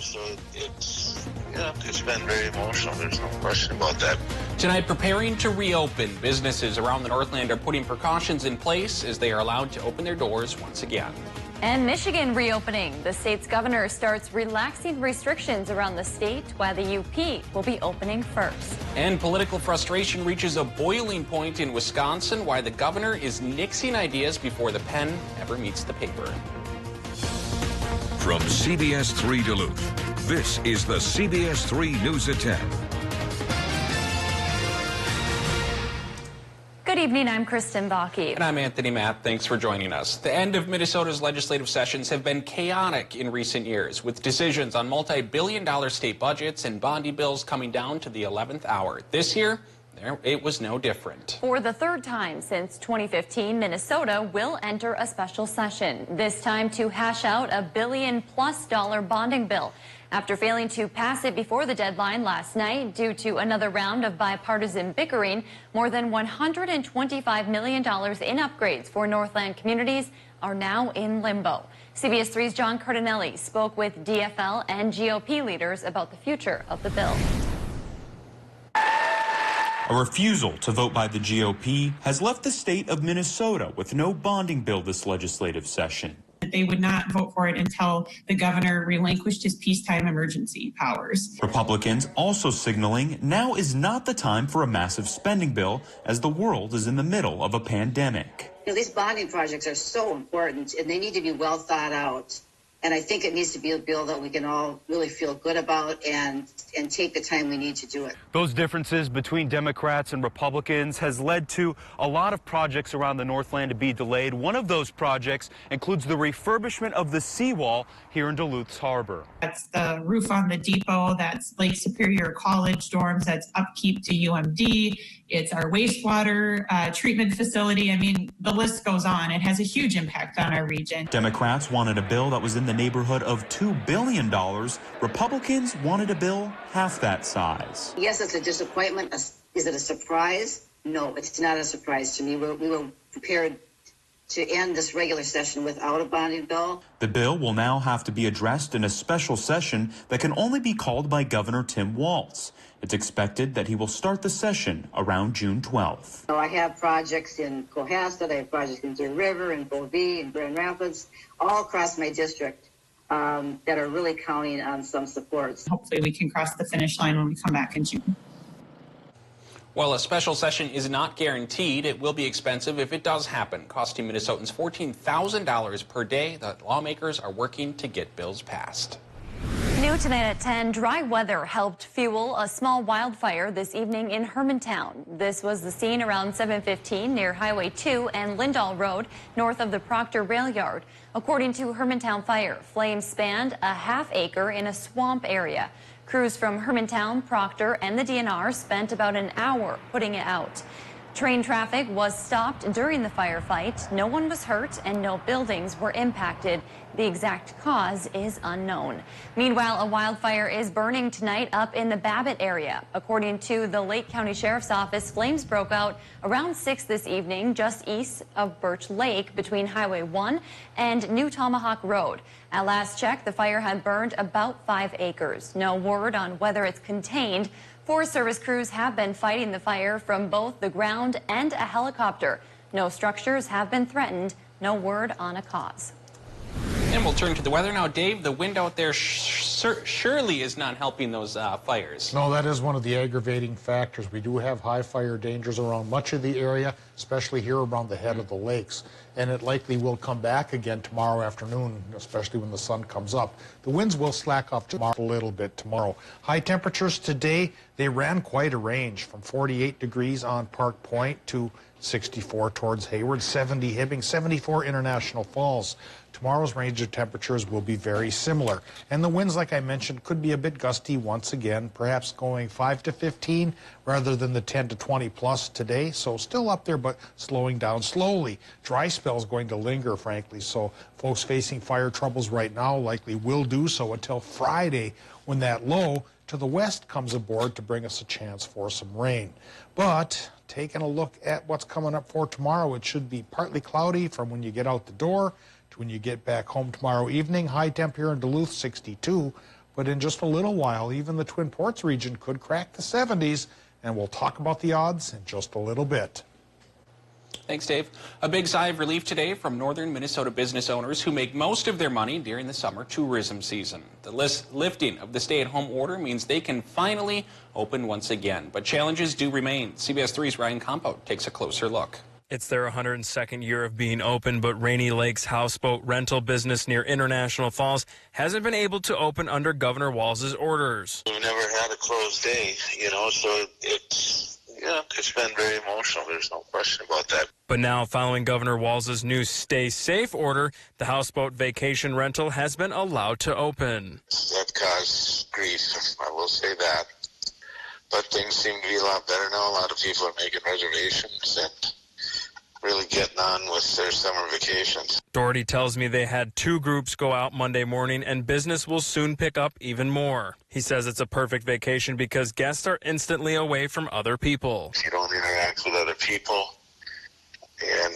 So it's been very emotional. There's no question about that. Tonight, preparing to reopen, businesses around the Northland are putting precautions in place as they are allowed to open their doors once again. And Michigan reopening. The state's governor starts relaxing restrictions around the state while the UP will be opening first. And political frustration reaches a boiling point in Wisconsin, why the governor is nixing ideas before the pen ever meets the paper. From CBS3 Duluth, this is the CBS3 News at 10. Good evening, I'm Kristen Baki. And I'm Anthony Matt. Thanks for joining us. The end of Minnesota's legislative sessions have been chaotic in recent years, with decisions on multi-billion-dollar state budgets and bonding bills coming down to the 11th hour. This year, it was no different. For the third time since 2015, Minnesota will enter a special session, this time to hash out a $1 billion+ bonding bill. After failing to pass it before the deadline last night due to another round of bipartisan bickering, more than $125 million in upgrades for Northland communities are now in limbo. CBS3's John Cardinelli spoke with DFL and GOP leaders about the future of the bill. A refusal to vote by the GOP has left the state of Minnesota with no bonding bill this legislative session. They would not vote for it until the governor relinquished his peacetime emergency powers. Republicans also signaling now is not the time for a massive spending bill as the world is in the middle of a pandemic. These bonding projects are so important and they need to be well thought out. And I think it needs to be a bill that we can all really feel good about and take the time we need to do it. Those differences between Democrats and Republicans has led to a lot of projects around the Northland to be delayed. One of those projects includes the refurbishment of the seawall here in Duluth's harbor. That's the roof on the depot, that's Lake Superior College dorms, that's upkeep to UMD, it's our wastewater treatment facility. I mean, the list goes on. It has a huge impact on our region. Democrats wanted a bill that was in the neighborhood of $2 billion. Republicans wanted a bill half that size. Yes, it's a disappointment. Is it a surprise? No, it's not a surprise to me. We were prepared to end this regular session without a bonding bill. The bill will now have to be addressed in a special session that can only be called by Governor Tim Walz. It's expected that he will start the session around June 12th. So I have projects in Cohasset, I have projects in Deer River, in Beauvais, in Grand Rapids, all across my district that are really counting on some supports. Hopefully we can cross the finish line when we come back in June. While a special session is not guaranteed, it will be expensive if it does happen, costing Minnesotans $14,000 per day. The lawmakers are working to get bills passed. New tonight at 10, dry weather helped fuel a small wildfire this evening in Hermantown. This was the scene around 7:15 near Highway 2 and Lindahl Road, north of the Proctor Rail Yard. According to Hermantown Fire, flames spanned a half acre in a swamp area. Crews from Hermantown, Proctor, and the DNR spent about an hour putting it out. Train traffic was stopped during the firefight. No one was hurt and no buildings were impacted. The exact cause is unknown. Meanwhile, a wildfire is burning tonight up in the Babbitt area. According to the Lake County Sheriff's Office, flames broke out around 6 this evening just east of Birch Lake between Highway 1 and New Tomahawk Road. At last check, the fire had burned about 5 acres. No word on whether it's contained. Forest Service crews have been fighting the fire from both the ground and a helicopter. No structures have been threatened. No word on a cause. And we'll turn to the weather now. Dave, the wind out there surely is not helping those fires. No, that is one of the aggravating factors. We do have high fire dangers around much of the area, especially here around the head of the lakes. And it likely will come back again tomorrow afternoon, especially when the sun comes up. The winds will slack off tomorrow a little bit tomorrow. High temperatures today, they ran quite a range from 48 degrees on Park Point to 64 towards Hayward, 70 Hibbing, 74 International Falls. Tomorrow's range of temperatures will be very similar. And the winds, like I mentioned, could be a bit gusty once again, perhaps going 5 to 15 rather than the 10 to 20 plus today. So still up there, but slowing down slowly. Dry spells going to linger, frankly. So folks facing fire troubles right now likely will do so until Friday, when that low to the west comes aboard to bring us a chance for some rain. But taking a look at what's coming up for tomorrow, it should be partly cloudy from when you get out the door to when you get back home tomorrow evening. High temp here in Duluth, 62. but in just a little while, even the Twin Ports region could crack the 70s, and we'll talk about the odds in just a little bit. Thanks, Dave. A big sigh of relief today from northern Minnesota business owners who make most of their money during the summer tourism season. The lifting of the stay-at-home order means they can finally open once again, but challenges do remain. CBS 3's Ryan Compo takes a closer look. It's their 102nd year of being open, but Rainy Lake's houseboat rental business near International Falls hasn't been able to open under Governor Walz's orders. We've never had a closed day, so it's been very emotional. There's no question about that. But now, following Governor Walz's new Stay Safe order, the houseboat vacation rental has been allowed to open. That caused grief, I will say that. But things seem to be a lot better now. A lot of people are making reservations and really getting on with their summer vacations. Doherty tells me they had 2 groups go out Monday morning, and business will soon pick up even more. He says it's a perfect vacation because guests are instantly away from other people. You don't interact with other people, and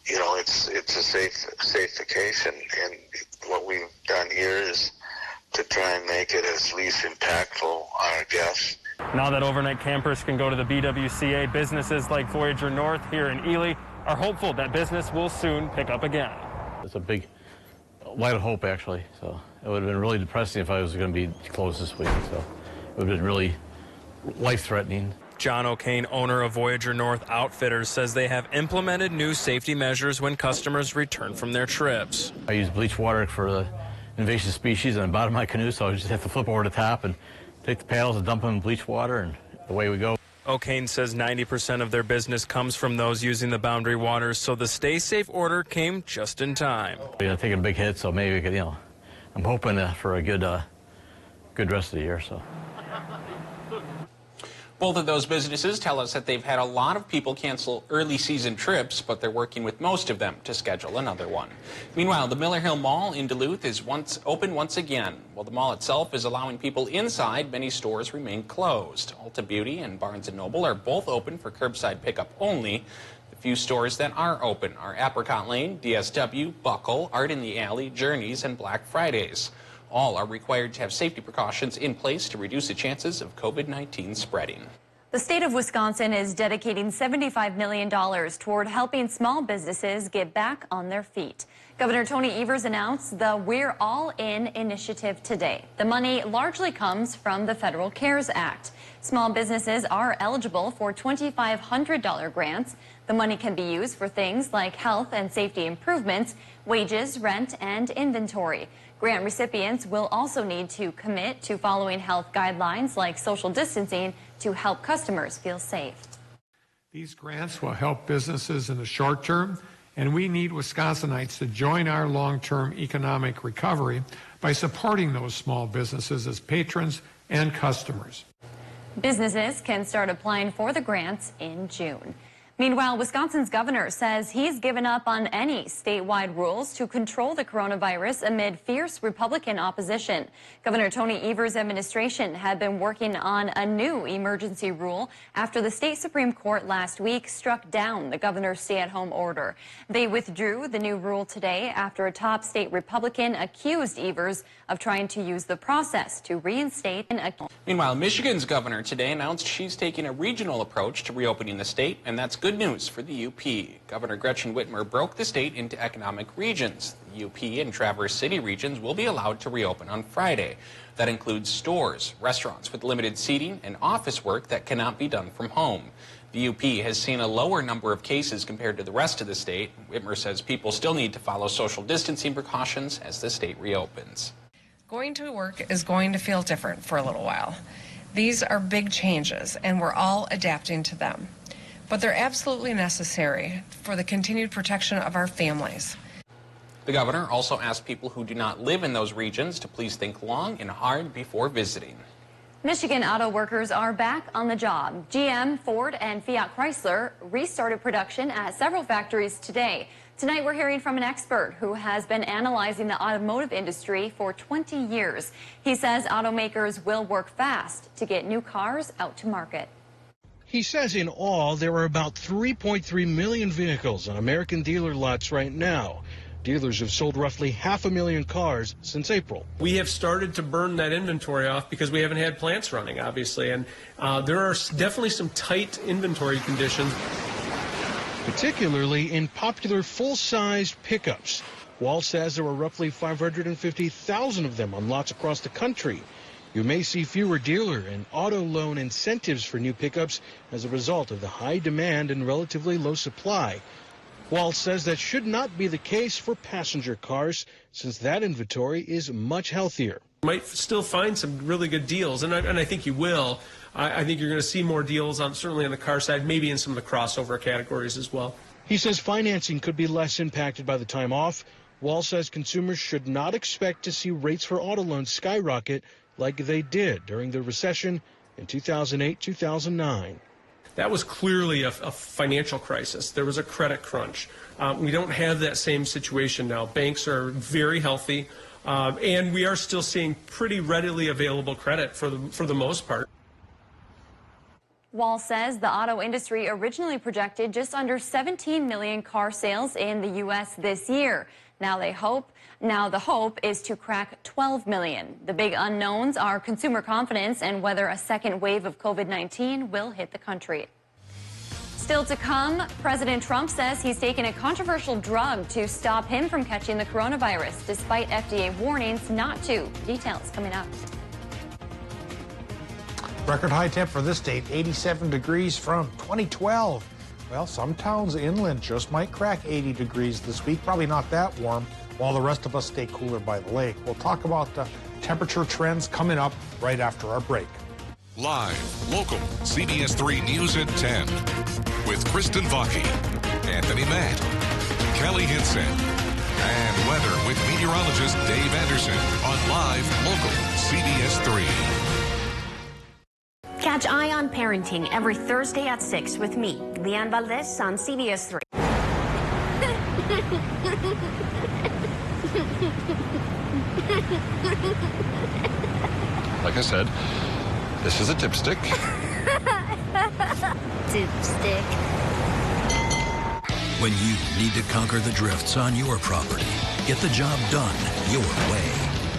it's a safe vacation. And what we've done here is to try and make it as least impactful on our guests. Now that overnight campers can go to the BWCA, businesses like Voyager North here in Ely are hopeful that business will soon pick up again. It's a big light of hope, actually. So it would have been really depressing if I was going to be closed this week. So it would have been really life-threatening. John O'Kane, owner of Voyager North Outfitters, says they have implemented new safety measures when customers return from their trips. I use bleach water for the invasive species on the bottom of my canoe, so I just have to flip over the top and take the paddles and dump them in bleach water, and away we go. O'Kane says 90% of their business comes from those using the boundary waters, so the Stay Safe order came just in time. Taking a big hit, so maybe we could, I'm hoping for a good rest of the year. So. Both of those businesses tell us that they've had a lot of people cancel early season trips, but they're working with most of them to schedule another one. Meanwhile, the Miller Hill Mall in Duluth is open once again. While the mall itself is allowing people inside, many stores remain closed. Ulta Beauty and Barnes & Noble are both open for curbside pickup only. The few stores that are open are Apricot Lane, DSW, Buckle, Art in the Alley, Journeys, and Black Fridays. All are required to have safety precautions in place to reduce the chances of COVID-19 spreading. The state of Wisconsin is dedicating $75 million toward helping small businesses get back on their feet. Governor Tony Evers announced the We're All In initiative today. The money largely comes from the Federal CARES Act. Small businesses are eligible for $2,500 grants. The money can be used for things like health and safety improvements, wages, rent, and inventory. Grant recipients will also need to commit to following health guidelines like social distancing to help customers feel safe. These grants will help businesses in the short term, and we need Wisconsinites to join our long-term economic recovery by supporting those small businesses as patrons and customers. Businesses can start applying for the grants in June. Meanwhile, Wisconsin's governor says he's given up on any statewide rules to control the coronavirus amid fierce Republican opposition. Governor Tony Evers' administration had been working on a new emergency rule after the state Supreme Court last week struck down the governor's stay-at-home order. They withdrew the new rule today after a top state Republican accused Evers of trying to use the process to reinstate an... Meanwhile, Michigan's governor today announced she's taking a regional approach to reopening the state, and that's good news for the UP. Governor Gretchen Whitmer broke the state into economic regions. The UP and Traverse City regions will be allowed to reopen on Friday. That includes stores, restaurants with limited seating, and office work that cannot be done from home. The UP has seen a lower number of cases compared to the rest of the state. Whitmer says people still need to follow social distancing precautions as the state reopens. Going to work is going to feel different for a little while. These are big changes, and we're all adapting to them. But they're absolutely necessary for the continued protection of our families. The governor also asked people who do not live in those regions to please think long and hard before visiting. Michigan auto workers are back on the job. GM, Ford, and Fiat Chrysler restarted production at several factories today. Tonight, we're hearing from an expert who has been analyzing the automotive industry for 20 years. He says automakers will work fast to get new cars out to market. He says in all, there are about 3.3 million vehicles on American dealer lots right now. Dealers have sold roughly 500,000 cars since April. We have started to burn that inventory off because we haven't had plants running, obviously, and there are definitely some tight inventory conditions. Particularly in popular full-sized pickups. Wall says there were roughly 550,000 of them on lots across the country. You may see fewer dealer and auto loan incentives for new pickups as a result of the high demand and relatively low supply. Wall says that should not be the case for passenger cars, since that inventory is much healthier. You might still find some really good deals, and I think you will. I think you're going to see more deals, certainly on the car side, maybe in some of the crossover categories as well. He says financing could be less impacted by the time off. Wall says consumers should not expect to see rates for auto loans skyrocket like they did during the recession in 2008-2009. That was clearly a financial crisis. There was a credit crunch. We don't have that same situation now. Banks are very healthy, and we are still seeing pretty readily available credit for the most part. Wall says the auto industry originally projected just under 17 million car sales in the U.S. this year. Now the hope is to crack 12 million. The big unknowns are consumer confidence and whether a second wave of COVID-19 will hit the country. Still to come, President Trump says he's taken a controversial drug to stop him from catching the coronavirus, despite FDA warnings not to. Details coming up. Record high temp for this date, 87 degrees from 2012. Well, some towns inland just might crack 80 degrees this week. Probably not that warm, while the rest of us stay cooler by the lake. We'll talk about the temperature trends coming up right after our break. Live, local, CBS3 News at 10. With Kristen Vaki, Anthony Matt, Kelly Hinson, and weather with meteorologist Dave Anderson on Live, local, CBS3. Catch Eye on Parenting every Thursday at 6 with me, Leanne Valdez, on CBS3. Like I said, this is a dipstick. Dipstick. When you need to conquer the drifts on your property, get the job done your way.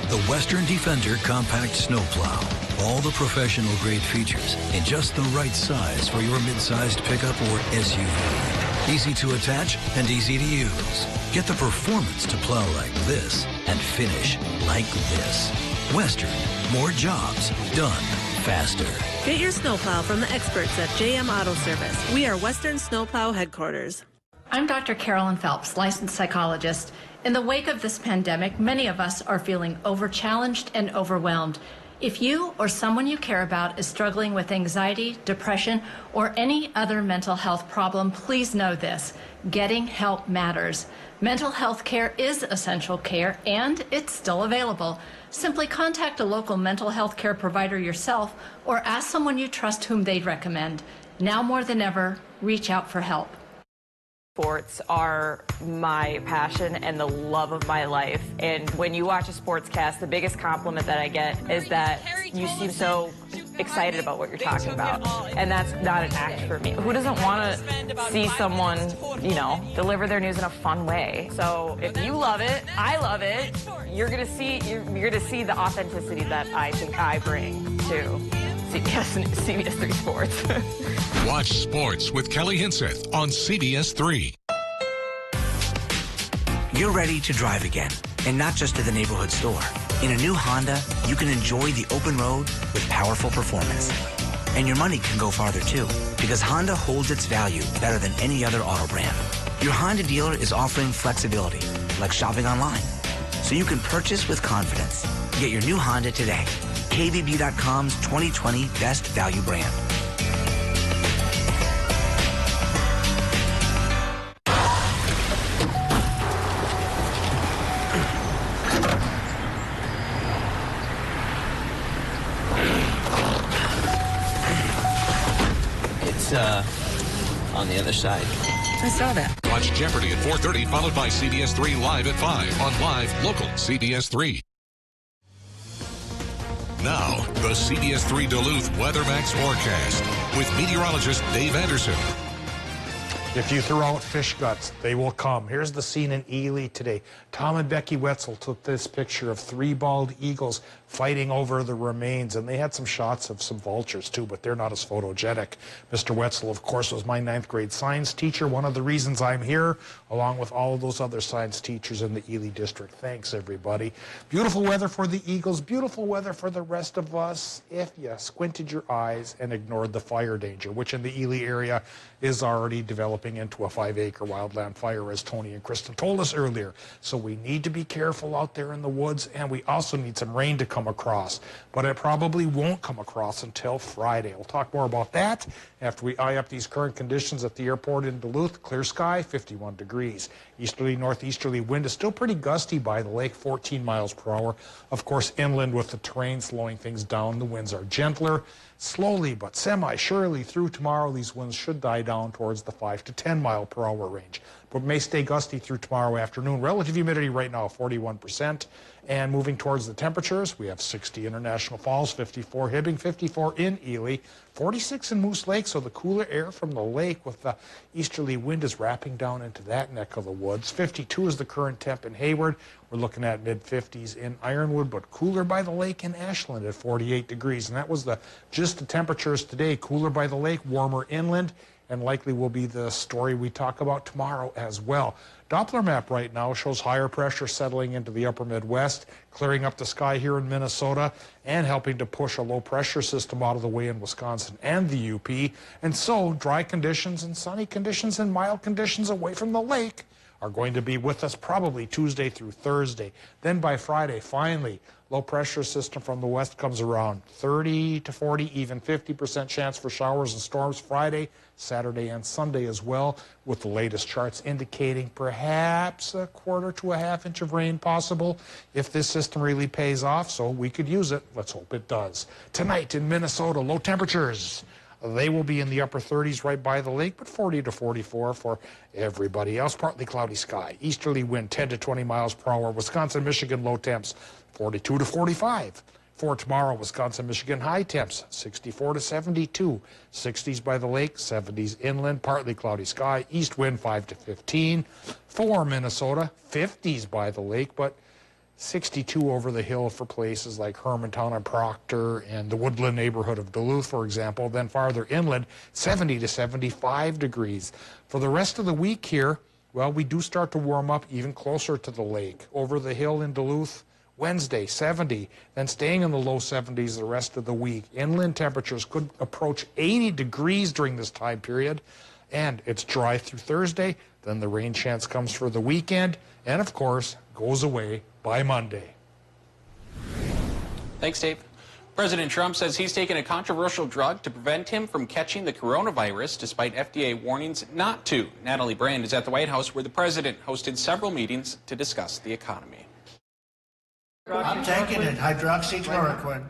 The Western Defender Compact Snowplow. All the professional grade features in just the right size for your mid-sized pickup or SUV. Easy to attach and easy to use. Get the performance to plow like this and finish like this. Western, more jobs done faster. Get your snowplow from the experts at JM Auto Service. We are Western Snowplow headquarters. I'm Dr. Carolyn Phelps, licensed psychologist. In the wake of this pandemic, many of us are feeling over-challenged and overwhelmed. If you or someone you care about is struggling with anxiety, depression, or any other mental health problem, please know this: getting help matters. Mental health care is essential care, and it's still available. Simply contact a local mental health care provider yourself or ask someone you trust whom they'd recommend. Now more than ever, reach out for help. Sports are my passion and the love of my life. And when you watch a sportscast, the biggest compliment that I get is that you seem so excited about what you're talking about. And that's not an act for me. Who doesn't want to see someone, deliver their news in a fun way? So if you love it, I love it. You're gonna see the authenticity that I think I bring to CBS3 Sports. Watch sports with Kelly Hinseth on CBS3. You're ready to drive again, and not just to the neighborhood store. In a new Honda, you can enjoy the open road with powerful performance. And your money can go farther too, because Honda holds its value better than any other auto brand. Your Honda dealer is offering flexibility, like shopping online, so you can purchase with confidence. Get your new Honda today. KBB.com's 2020 Best Value Brand. It's on the other side. I saw that. Watch Jeopardy at 4:30, followed by CBS3 Live at 5 on Live, local, CBS3. Now, the CBS3 Duluth Weather Max forecast with meteorologist Dave Anderson. If you throw out fish guts, they will come. Here's the scene in Ely today. Tom and Becky Wetzel took this picture of 3 bald eagles fighting over the remains, and they had some shots of some vultures too, but they're not as photogenic. Mr. Wetzel, of course, was my 9th grade science teacher, one of the reasons I'm here, along with all of those other science teachers in the Ely district. Thanks, everybody. Beautiful weather for the eagles, beautiful weather for the rest of us, if you squinted your eyes and ignored the fire danger, which in the Ely area is already developing into a 5-acre wildland fire, as Tony and Kristen told us earlier. So we need to be careful out there in the woods, and we also need some rain to come across. But it probably won't come across until Friday. We'll talk more about that after we eye up these current conditions at the airport in Duluth. Clear sky, 51 degrees. Easterly, northeasterly wind is still pretty gusty by the lake, 14 miles per hour. Of course, inland with the terrain slowing things down, the winds are gentler. Slowly but semi-surely through tomorrow, these winds should die down towards the 5 to 10 mile per hour range, but may stay gusty through tomorrow afternoon. Relative humidity right now, 41%. And moving towards the temperatures, we have 60 International Falls, 54 Hibbing, 54 in Ely, 46 in Moose Lake, so the cooler air from the lake with the easterly wind is wrapping down into that neck of the woods. 52 is the current temp in Hayward. We're looking at mid-50s in Ironwood, but cooler by the lake in Ashland at 48 degrees. And that was just the temperatures today. Cooler by the lake, warmer inland, and likely will be the story we talk about tomorrow as well. Doppler map right now shows higher pressure settling into the upper Midwest, clearing up the sky here in Minnesota, and helping to push a low pressure system out of the way in Wisconsin and the UP. And so dry conditions and sunny conditions and mild conditions away from the lake are going to be with us probably Tuesday through Thursday. Then by Friday, finally, low pressure system from the west comes around. 30 to 40, even 50% chance for showers and storms Friday, Saturday, and Sunday as well, with the latest charts indicating perhaps a quarter to a half inch of rain possible if this system really pays off, so we could use it. Let's hope it does. Tonight in Minnesota, low temperatures. They will be in the upper 30s right by the lake, but 40 to 44 for everybody else. Partly cloudy sky. Easterly wind 10 to 20 miles per hour. Wisconsin, Michigan low temps 42 to 45. For tomorrow, Wisconsin, Michigan high temps 64 to 72. 60s by the lake, 70s inland, partly cloudy sky. East wind 5 to 15. For Minnesota, 50s by the lake, but 62 over the hill for places like Hermantown and Proctor and the woodland neighborhood of Duluth, for example. Then farther inland, 70 to 75 degrees. For the rest of the week here, well, we do start to warm up even closer to the lake. Over the hill in Duluth, Wednesday, 70, then staying in the low 70s the rest of the week. Inland temperatures could approach 80 degrees during this time period, and it's dry through Thursday. Then the rain chance comes for the weekend, and of course, goes away by Monday. Thanks, Dave. President Trump says he's taken a controversial drug to prevent him from catching the coronavirus, despite FDA warnings not to. Natalie Brand is at the White House, where the president hosted several meetings to discuss the economy. I'm taking it, hydroxychloroquine.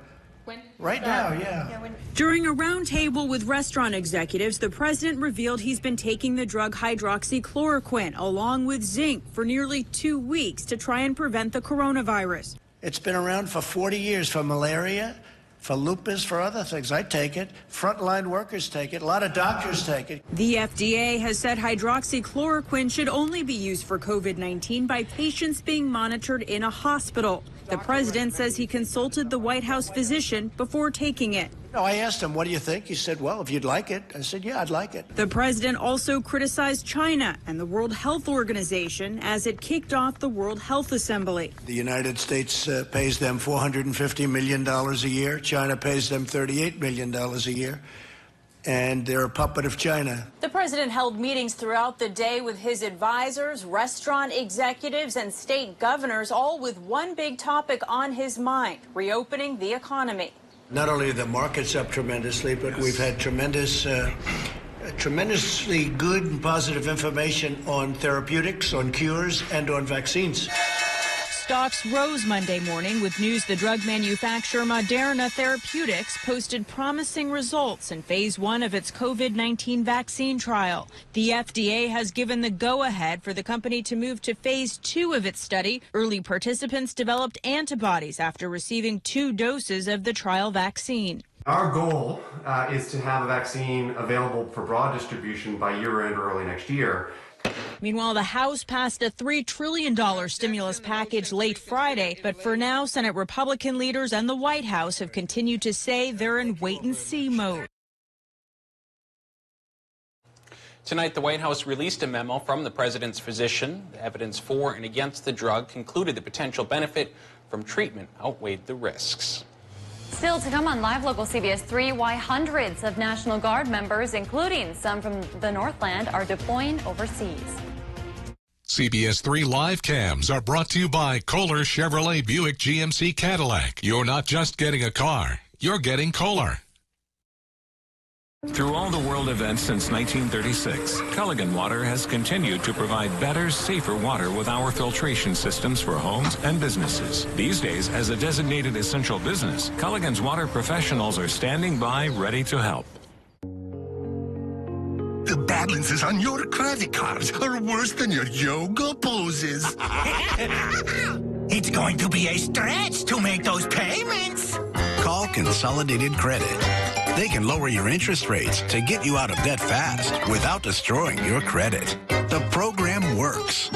Right now, yeah. During a roundtable with restaurant executives, the president revealed he's been taking the drug hydroxychloroquine along with zinc for nearly 2 weeks to try and prevent the coronavirus. It's been around for 40 years for malaria, for lupus, for other things. I take it. Frontline workers take it. A lot of doctors take it. The FDA has said hydroxychloroquine should only be used for COVID-19 by patients being monitored in a hospital. The president says he consulted the White House physician before taking it. No, I asked him, what do you think? He said, well, if you'd like it. I said, yeah, I'd like it. The president also criticized China and the World Health Organization as it kicked off the World Health Assembly. The United States pays them $450 million a year. China pays them $38 million a year. And they're a puppet of China. The president held meetings throughout the day with his advisors, restaurant executives, and state governors, all with one big topic on his mind: reopening the economy. Not only are the markets up tremendously, but we've had tremendously good and positive information on therapeutics, on cures, and on vaccines. Stocks rose Monday morning with news the drug manufacturer Moderna Therapeutics posted promising results in phase 1 of its COVID-19 vaccine trial. The FDA has given the go-ahead for the company to move to phase 2 of its study. Early participants developed antibodies after receiving 2 doses of the trial vaccine. Our goal is to have a vaccine available for broad distribution by year-end or early next year. Meanwhile, the House passed a $3 trillion stimulus package late Friday. But for now, Senate Republican leaders and the White House have continued to say they're in wait-and-see mode. Tonight, the White House released a memo from the president's physician. The evidence for and against the drug concluded the potential benefit from treatment outweighed the risks. Still to come on Live Local CBS3, why hundreds of National Guard members, including some from the Northland, are deploying overseas. CBS3 live cams are brought to you by Kohler Chevrolet Buick GMC Cadillac. You're not just getting a car, you're getting Kohler. Through all the world events since 1936, Culligan Water has continued to provide better, safer water with our filtration systems for homes and businesses. These days, as a designated essential business, Culligan's water professionals are standing by, ready to help. The balances on your credit cards are worse than your yoga poses. It's going to be a stretch to make those payments. Call Consolidated Credit. They can lower your interest rates to get you out of debt fast without destroying your credit. The program works.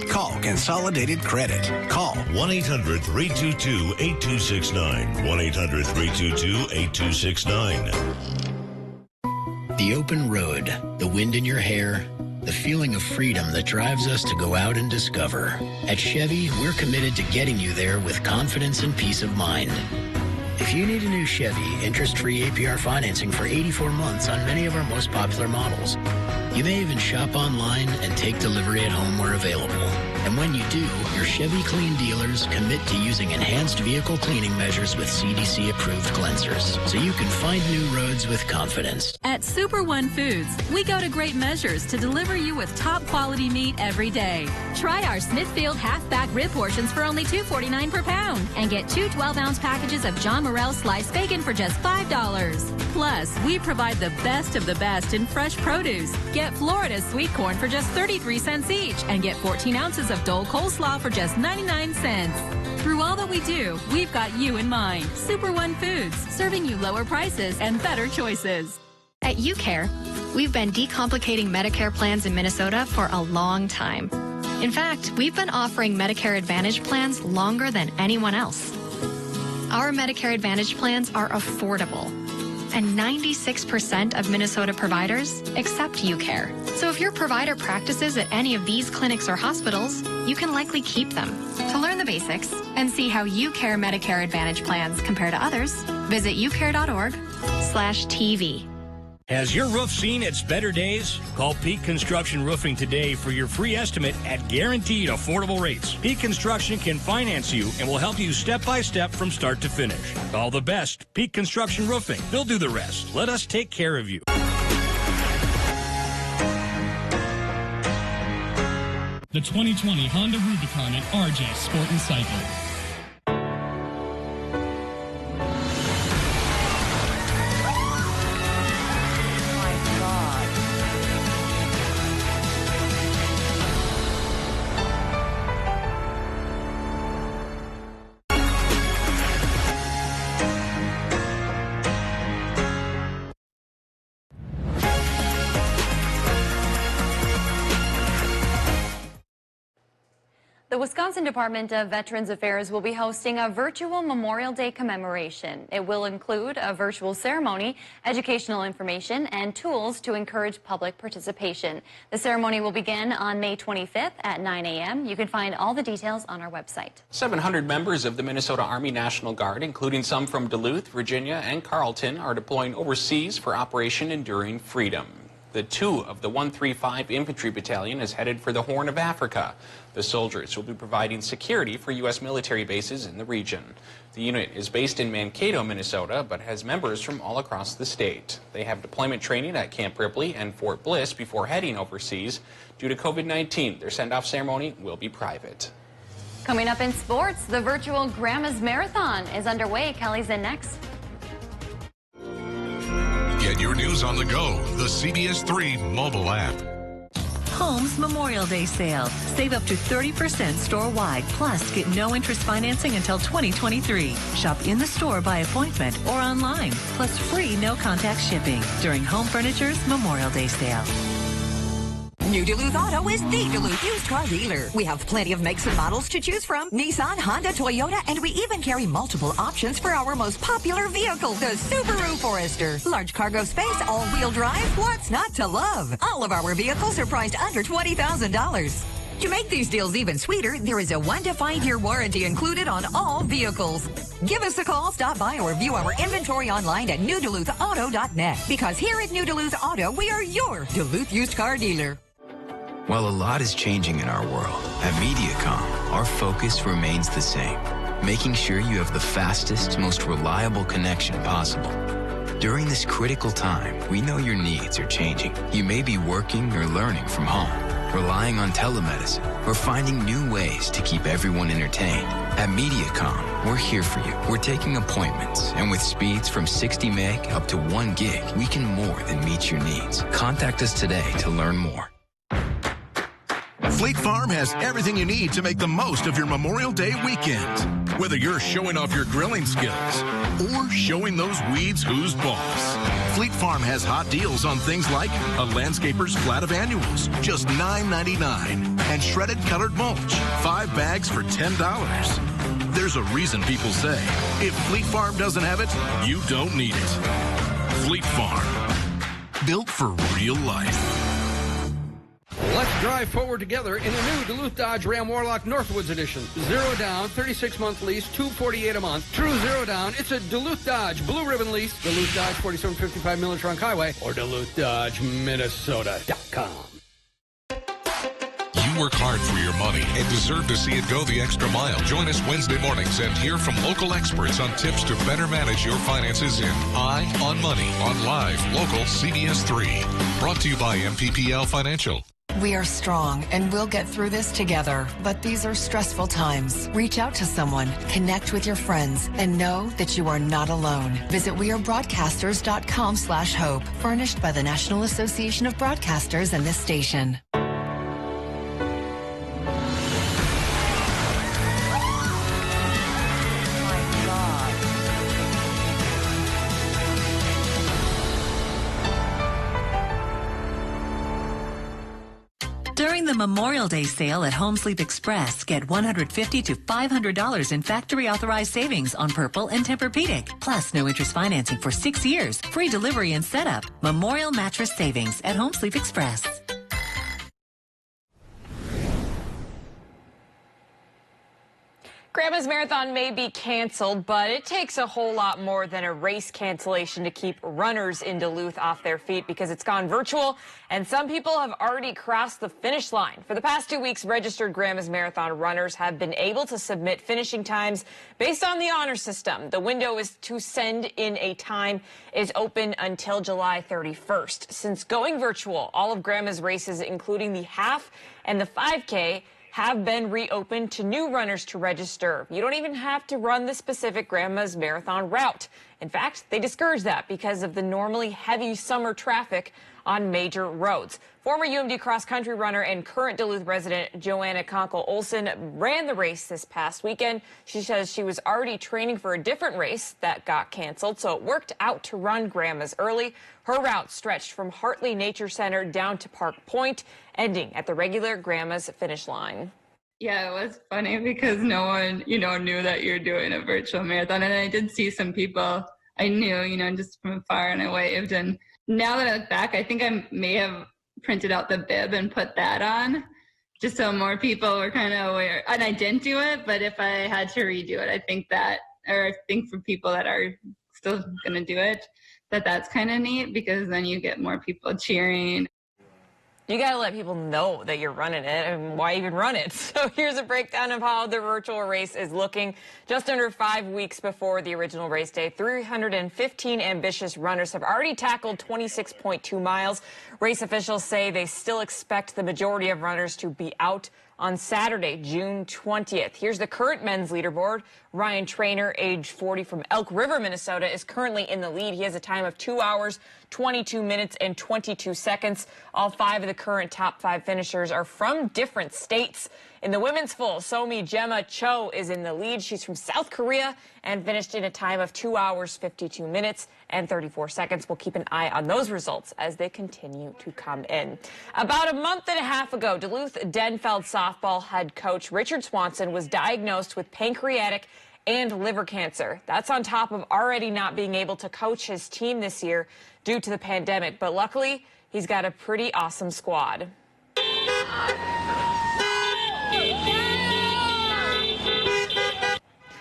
Call Consolidated Credit. Call 1-800-322-8269. 1-800-322-8269. The open road, the wind in your hair, the feeling of freedom that drives us to go out and discover. At Chevy, we're committed to getting you there with confidence and peace of mind. If you need a new Chevy, interest-free APR financing for 84 months on many of our most popular models. You may even shop online and take delivery at home where available. And when you do, your Chevy Clean dealers commit to using enhanced vehicle cleaning measures with CDC-approved cleansers, so you can find new roads with confidence. At Super One Foods, we go to great measures to deliver you with top-quality meat every day. Try our Smithfield half-back rib portions for only $2.49 per pound, and get 2 12-ounce packages of John Morrell sliced bacon for just $5. Plus, we provide the best of the best in fresh produce. Get Florida's sweet corn for just 33 cents each, and get 14 ounces of Dole coleslaw for just 99 cents. Through all that we do, we've got you in mind. Super One Foods, serving you lower prices and better choices. At UCare, we've been decomplicating Medicare plans in Minnesota for a long time. In fact, we've been offering Medicare Advantage plans longer than anyone else. Our Medicare Advantage plans are affordable, and 96% of Minnesota providers accept UCare. So if your provider practices at any of these clinics or hospitals, you can likely keep them. To learn the basics and see how UCare Medicare Advantage plans compare to others, visit ucare.org/TV. Has your roof seen its better days? Call Peak Construction Roofing today for your free estimate at guaranteed affordable rates. Peak Construction can finance you and will help you step by step from start to finish. Call the best, Peak Construction Roofing. They'll do the rest. Let us take care of you. The 2020 Honda Rubicon at RJ Sport and Cycle. The Wisconsin Department of Veterans Affairs will be hosting a virtual Memorial Day commemoration. It will include a virtual ceremony, educational information, and tools to encourage public participation. The ceremony will begin on May 25th at 9 a.m. You can find all the details on our website. 700 members of the Minnesota Army National Guard, including some from Duluth, Virginia, and Carleton, are deploying overseas for Operation Enduring Freedom. The 2 of the 135 Infantry Battalion is headed for the Horn of Africa. The soldiers will be providing security for U.S. military bases in the region. The unit is based in Mankato, Minnesota, but has members from all across the state. They have deployment training at Camp Ripley and Fort Bliss before heading overseas. Due to COVID-19, their send-off ceremony will be private. Coming up in sports, the virtual Grandma's Marathon is underway. Kelly's in next. Get your news on the go, the CBS3 mobile app. Home's Memorial Day sale. Save up to 30% store-wide, plus get no interest financing until 2023. Shop in the store by appointment or online, plus free no-contact shipping during Home Furniture's Memorial Day sale. New Duluth Auto is the Duluth used car dealer. We have plenty of makes and models to choose from. Nissan, Honda, Toyota, and we even carry multiple options for our most popular vehicle, the Subaru Forester. Large cargo space, all-wheel drive, what's not to love? All of our vehicles are priced under $20,000. To make these deals even sweeter, there is a 1 to 5 year warranty included on all vehicles. Give us a call, stop by, or view our inventory online at newduluthauto.net. Because here at New Duluth Auto, we are your Duluth used car dealer. While a lot is changing in our world, at MediaCom, our focus remains the same, making sure you have the fastest, most reliable connection possible. During this critical time, we know your needs are changing. You may be working or learning from home, relying on telemedicine, or finding new ways to keep everyone entertained. At MediaCom, we're here for you. We're taking appointments, and with speeds from 60 meg up to 1 gig, we can more than meet your needs. Contact us today to learn more. Fleet Farm has everything you need to make the most of your Memorial Day weekend. Whether you're showing off your grilling skills or showing those weeds who's boss, Fleet Farm has hot deals on things like a landscaper's flat of annuals, just $9.99, and shredded colored mulch, 5 bags for $10. There's a reason people say, if Fleet Farm doesn't have it, you don't need it. Fleet Farm, built for real life. Let's drive forward together in a new Duluth Dodge Ram Warlock Northwoods Edition. 0 down, 36-month lease, $248 a month. True 0 down. It's a Duluth Dodge Blue Ribbon lease. Duluth Dodge, 4755 Miller Trunk Highway, or DuluthDodgeMinnesota.com. You work hard for your money and deserve to see it go the extra mile. Join us Wednesday mornings and hear from local experts on tips to better manage your finances in Eye on Money on live local CBS3. Brought to you by MPPL Financial. We are strong and we'll get through this together, but these are stressful times. Reach out to someone, connect with your friends, and know that you are not alone. Visit wearebroadcasters.com/hope, furnished by the National Association of Broadcasters and this station. During the Memorial Day sale at Home Sleep Express, get $150 to $500 in factory-authorized savings on Purple and Tempur-Pedic. Plus, no interest financing for 6 years, free delivery and setup. Memorial Mattress Savings at Home Sleep Express. Grandma's Marathon may be canceled, but it takes a whole lot more than a race cancellation to keep runners in Duluth off their feet, because it's gone virtual, and some people have already crossed the finish line. For the past 2 weeks, registered Grandma's Marathon runners have been able to submit finishing times based on the honor system. The window is to send in a time is open until July 31st. Since going virtual, all of Grandma's races, including the half and the 5K, have been reopened to new runners to register. You don't even have to run the specific Grandma's Marathon route. In fact, they discourage that because of the normally heavy summer traffic on major roads. Former UMD cross-country runner and current Duluth resident Joanna Conkle-Olson ran the race this past weekend. She says she was already training for a different race that got canceled, so it worked out to run Grandma's early. Her route stretched from Hartley Nature Center down to Park Point, ending at the regular Grandma's finish line. Yeah, it was funny because no one, knew that you're doing a virtual marathon. And I did see some people I knew, just from afar, and I waved. And now that I look back, I think I may have printed out the bib and put that on just so more people were kind of aware. And I didn't do it, but if I had to redo it, I think for people that are still going to do it, that's kind of neat, because then you get more people cheering. You got to let people know that you're running it, and why even run it? So here's a breakdown of how the virtual race is looking. Just under 5 weeks before the original race day, 315 ambitious runners have already tackled 26.2 miles. Race officials say they still expect the majority of runners to be out on Saturday, June 20th. Here's the current men's leaderboard. Ryan Trainer, age 40 from Elk River, Minnesota, is currently in the lead. He has a time of 2 hours, 22 minutes, and 22 seconds. All 5 of the current top 5 finishers are from different states. In the women's full, Somi Gemma Cho is in the lead. She's from South Korea and finished in a time of 2 hours, 52 minutes, and 34 seconds. We'll keep an eye on those results as they continue to come in. About a month and a half ago, Duluth Denfeld softball head coach Richard Swanson was diagnosed with pancreatic and liver cancer. That's on top of already not being able to coach his team this year due to the pandemic. But luckily, he's got a pretty awesome squad.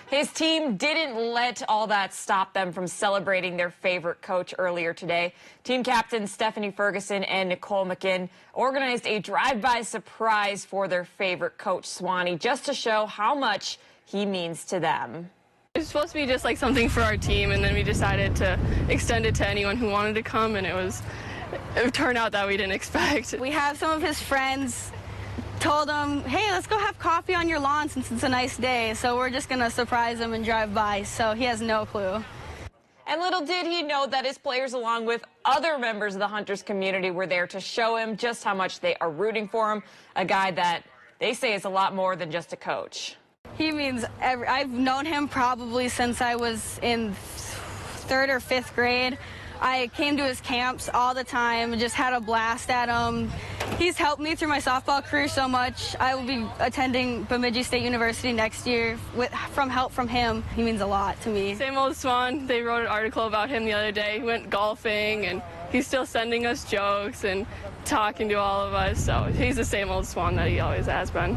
His team didn't let all that stop them from celebrating their favorite coach earlier today. Team captains Stephanie Ferguson and Nicole McGinn organized a drive-by surprise for their favorite coach, Swanee, just to show how much he means to them. It was supposed to be just like something for our team, and then we decided to extend it to anyone who wanted to come, and it turned out that we didn't expect. We have some of his friends told him, hey, let's go have coffee on your lawn since it's a nice day. So we're just going to surprise him and drive by. So he has no clue. And little did he know that his players, along with other members of the Hunters community, were there to show him just how much they are rooting for him. A guy that they say is a lot more than just a coach. He means I've known him probably since I was in 3rd or 5th grade. I came to his camps all the time and just had a blast at him. He's helped me through my softball career so much. I will be attending Bemidji State University next year from help from him. He means a lot to me. Same old Swan. They wrote an article about him the other day. He went golfing, and he's still sending us jokes and talking to all of us. So he's the same old Swan that he always has been.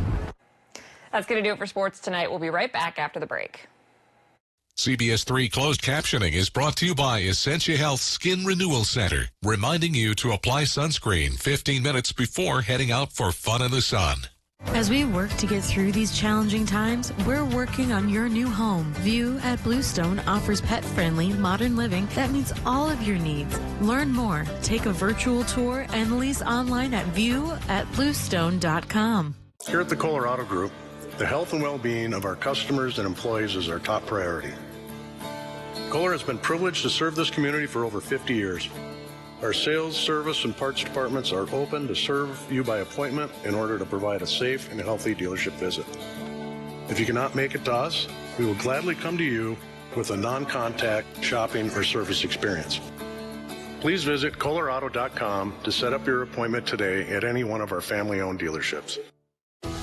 That's going to do it for sports tonight. We'll be right back after the break. CBS3 closed captioning is brought to you by Essentia Health Skin Renewal Center, reminding you to apply sunscreen 15 minutes before heading out for fun in the sun. As we work to get through these challenging times, we're working on your new home. View at Bluestone offers pet-friendly, modern living that meets all of your needs. Learn more, take a virtual tour, and lease online at view@bluestone.com. Here at the Colorado Group, the health and well-being of our customers and employees is our top priority. Kohler has been privileged to serve this community for over 50 years. Our sales, service, and parts departments are open to serve you by appointment in order to provide a safe and healthy dealership visit. If you cannot make it to us, we will gladly come to you with a non-contact shopping or service experience. Please visit Colorado.com to set up your appointment today at any one of our family-owned dealerships.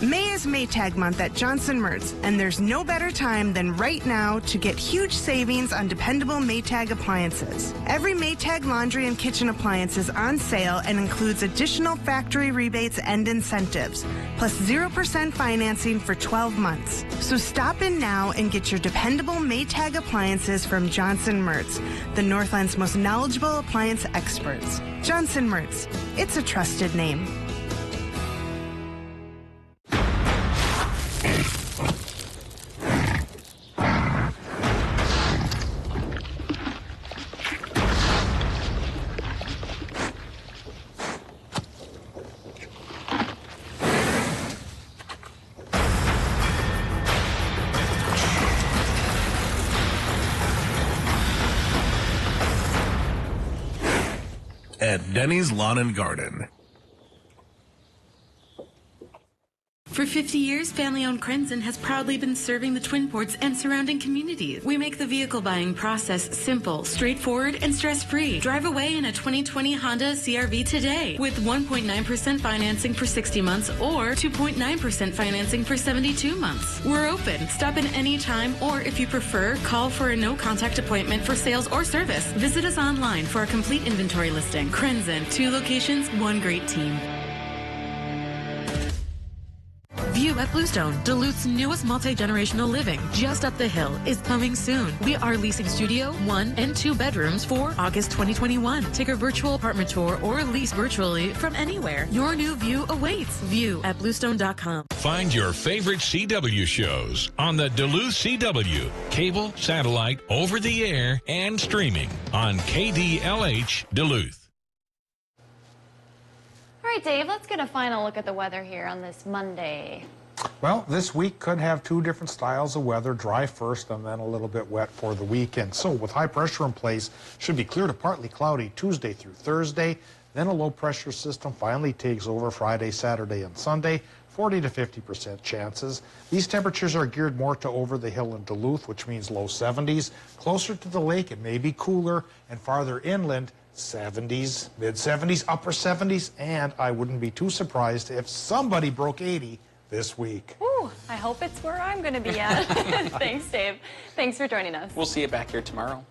May is Maytag Month at Johnson Mertz, and there's no better time than right now to get huge savings on dependable Maytag appliances. Every Maytag laundry and kitchen appliance is on sale and includes additional factory rebates and incentives, plus 0% financing for 12 months. So stop in now and get your dependable Maytag appliances from Johnson Mertz, the Northland's most knowledgeable appliance experts. Johnson Mertz, it's a trusted name. At Denny's Lawn and Garden. For 50 years, family-owned Crenson has proudly been serving the Twin Ports and surrounding communities. We make the vehicle buying process simple, straightforward, and stress-free. Drive away in a 2020 Honda CR-V today with 1.9% financing for 60 months or 2.9% financing for 72 months. We're open. Stop in any time, or if you prefer, call for a no-contact appointment for sales or service. Visit us online for a complete inventory listing. Crenson, 2 locations, 1 great team. View at Bluestone, Duluth's newest multi-generational living, just up the hill, is coming soon. We are leasing studio, 1 and 2 bedrooms for August 2021. Take a virtual apartment tour or lease virtually from anywhere. Your new view awaits. View at bluestone.com. Find your favorite CW shows on the Duluth CW, cable, satellite, over the air, and streaming on KDLH Duluth. All All right, Dave, let's get a final look at the weather here on this Monday. Well, this week could have two different styles of weather, dry first and then a little bit wet for the weekend. So with high pressure in place, should be clear to partly cloudy Tuesday through Thursday. Then a low pressure system finally takes over Friday, Saturday, and Sunday. 40 to 50% chances. These temperatures are geared more to over the hill in Duluth, which means low 70s. Closer to the lake, it may be cooler, and farther inland, 70s, mid-70s, upper 70s, and I wouldn't be too surprised if somebody broke 80 this week. Ooh, I hope it's where I'm going to be at. Thanks, Dave. Thanks for joining us. We'll see you back here tomorrow.